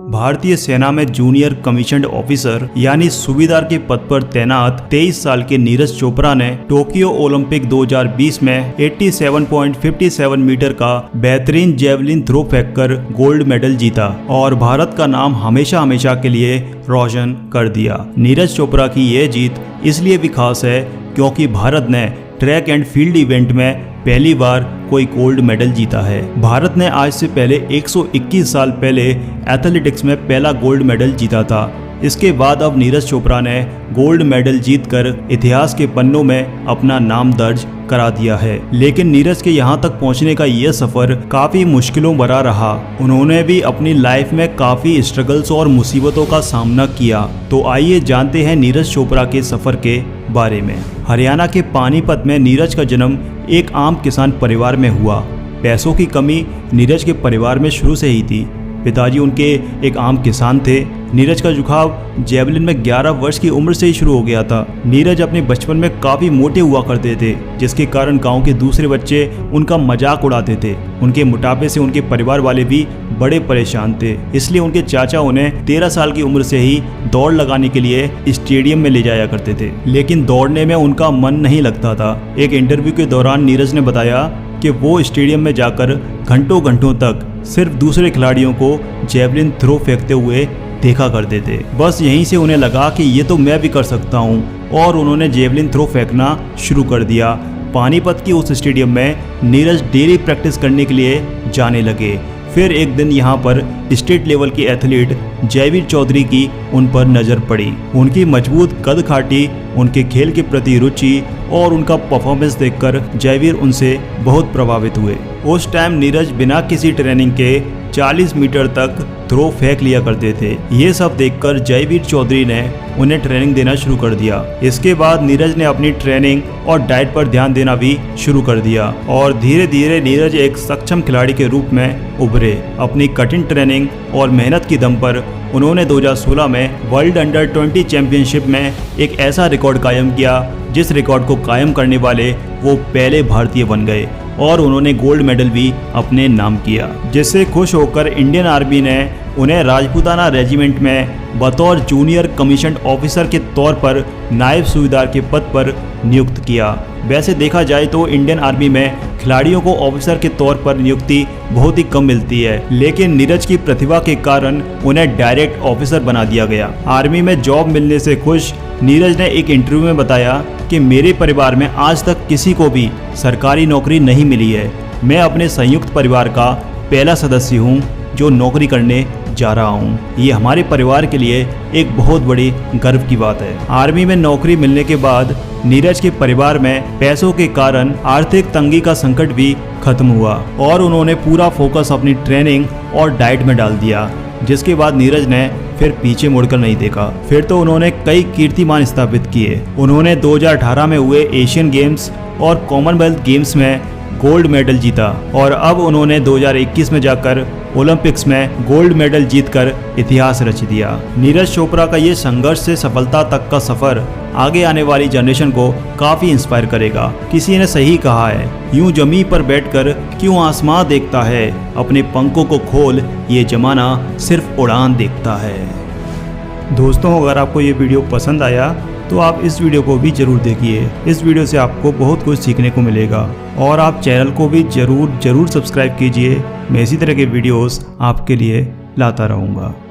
भारतीय सेना में जूनियर कमीशन्ड ऑफिसर यानी सूबेदार के पद पर तैनात 23 साल के नीरज चोपड़ा ने टोक्यो ओलंपिक 2020 में 87.57 मीटर का बेहतरीन जेवलिन थ्रो फेंककर गोल्ड मेडल जीता और भारत का नाम हमेशा हमेशा के लिए रोशन कर दिया। नीरज चोपड़ा की यह जीत इसलिए भी खास है क्योंकि भारत ने ट्रैक एंड फील्ड इवेंट में पहली बार कोई गोल्ड मेडल जीता है। भारत ने आज से पहले 121 साल पहले एथलेटिक्स में पहला गोल्ड मेडल जीता था। इसके बाद अब नीरज चोपड़ा ने गोल्ड मेडल जीतकर इतिहास के पन्नों में अपना नाम दर्ज करा दिया है। लेकिन नीरज के यहाँ तक पहुँचने का यह सफर काफी मुश्किलों भरा रहा। उन्होंने भी अपनी लाइफ में काफी स्ट्रगल्स और मुसीबतों का सामना किया। तो आइए जानते हैं नीरज चोपड़ा के सफर के बारे में। हरियाणा के पानीपत में नीरज का जन्म एक आम किसान परिवार में हुआ। पैसों की कमी नीरज के परिवार में शुरू से ही थी। पिताजी उनके एक आम किसान थे। नीरज का झुकाव जेवलिन में 11 वर्ष की उम्र से ही शुरू हो गया था। नीरज अपने बचपन में काफ़ी मोटे हुआ करते थे, जिसके कारण गांव के दूसरे बच्चे उनका मजाक उड़ाते थे। उनके मोटापे से उनके परिवार वाले भी बड़े परेशान थे। इसलिए उनके चाचा उन्हें 13 साल की उम्र से ही दौड़ लगाने के लिए स्टेडियम में ले जाया करते थे। लेकिन दौड़ने में उनका मन नहीं लगता था। एक इंटरव्यू के दौरान नीरज ने बताया कि वो स्टेडियम में जाकर घंटों घंटों तक सिर्फ दूसरे खिलाड़ियों को जेवलिन थ्रो फेंकते हुए देखा करते थे। बस यहीं से उन्हें लगा कि ये तो मैं भी कर सकता हूँ और उन्होंने जेवलिन थ्रो फेंकना शुरू कर दिया। पानीपत की उस स्टेडियम में नीरज डेली प्रैक्टिस करने के लिए जाने लगे। फिर एक दिन यहाँ पर स्टेट लेवल के एथलीट जयवीर चौधरी की उन पर नज़र पड़ी। उनकी मजबूत कद काठी, उनके खेल के प्रति रुचि और उनका परफॉर्मेंस देखकर जयवीर उनसे बहुत प्रभावित हुए। उस टाइम नीरज बिना किसी ट्रेनिंग के 40 मीटर तक थ्रो फेंक लिया करते थे। ये सब देखकर जयवीर चौधरी ने उन्हें ट्रेनिंग देना शुरू कर दिया। इसके बाद नीरज ने अपनी ट्रेनिंग और डाइट पर ध्यान देना भी शुरू कर दिया और धीरे धीरे नीरज एक सक्षम खिलाड़ी के रूप में उभरे। अपनी कठिन ट्रेनिंग और मेहनत की दम पर उन्होंने 2016 में वर्ल्ड अंडर 20 चैंपियनशिप में एक ऐसा रिकॉर्ड कायम किया जिस रिकॉर्ड को कायम करने वाले वो पहले भारतीय बन गए और उन्होंने गोल्ड मेडल भी अपने नाम किया। जिससे खुश होकर इंडियन आर्मी ने उन्हें राजपूताना रेजिमेंट में बतौर जूनियर कमीशन्ड ऑफिसर के तौर पर नायब सूबेदार के पद पर नियुक्त किया। वैसे देखा जाए तो इंडियन आर्मी में खिलाड़ियों को ऑफिसर के तौर पर नियुक्ति बहुत ही कम मिलती है, लेकिन नीरज की प्रतिभा के कारण उन्हें डायरेक्ट ऑफिसर बना दिया गया। आर्मी में जॉब मिलने से खुश नीरज ने एक इंटरव्यू में बताया कि मेरे परिवार में आज तक किसी को भी सरकारी नौकरी नहीं मिली है। मैं अपने संयुक्त परिवार का पहला सदस्य हूं जो नौकरी करने जा रहा हूं। ये हमारे परिवार के लिए एक बहुत बड़ी गर्व की बात है। आर्मी में नौकरी मिलने के बाद नीरज के परिवार में पैसों के कारण आर्थिक तंगी का संकट भी खत्म हुआ और उन्होंने पूरा फोकस अपनी ट्रेनिंग और डाइट में डाल दिया। जिसके बाद नीरज ने फिर पीछे मुड़कर नहीं देखा। फिर तो उन्होंने कई कीर्तिमान स्थापित किए। उन्होंने 2018 में हुए एशियन गेम्स और कॉमनवेल्थ गेम्स में गोल्ड मेडल जीता और अब उन्होंने 2021 में जाकर ओलंपिक्स में गोल्ड मेडल जीतकर इतिहास रच दिया। नीरज चोपड़ा का ये संघर्ष से सफलता तक का सफर आगे आने वाली जनरेशन को काफी इंस्पायर करेगा। किसी ने सही कहा है, यूं जमीन पर बैठकर क्यों आसमां देखता है, अपने पंखों को खोल, ये जमाना सिर्फ उड़ान देखता है। दोस्तों, अगर आपको ये वीडियो पसंद आया तो आप इस वीडियो को भी जरूर देखिए। इस वीडियो से आपको बहुत कुछ सीखने को मिलेगा और आप चैनल को भी जरूर सब्सक्राइब कीजिए। मैं इसी तरह के वीडियोस आपके लिए लाता रहूँगा।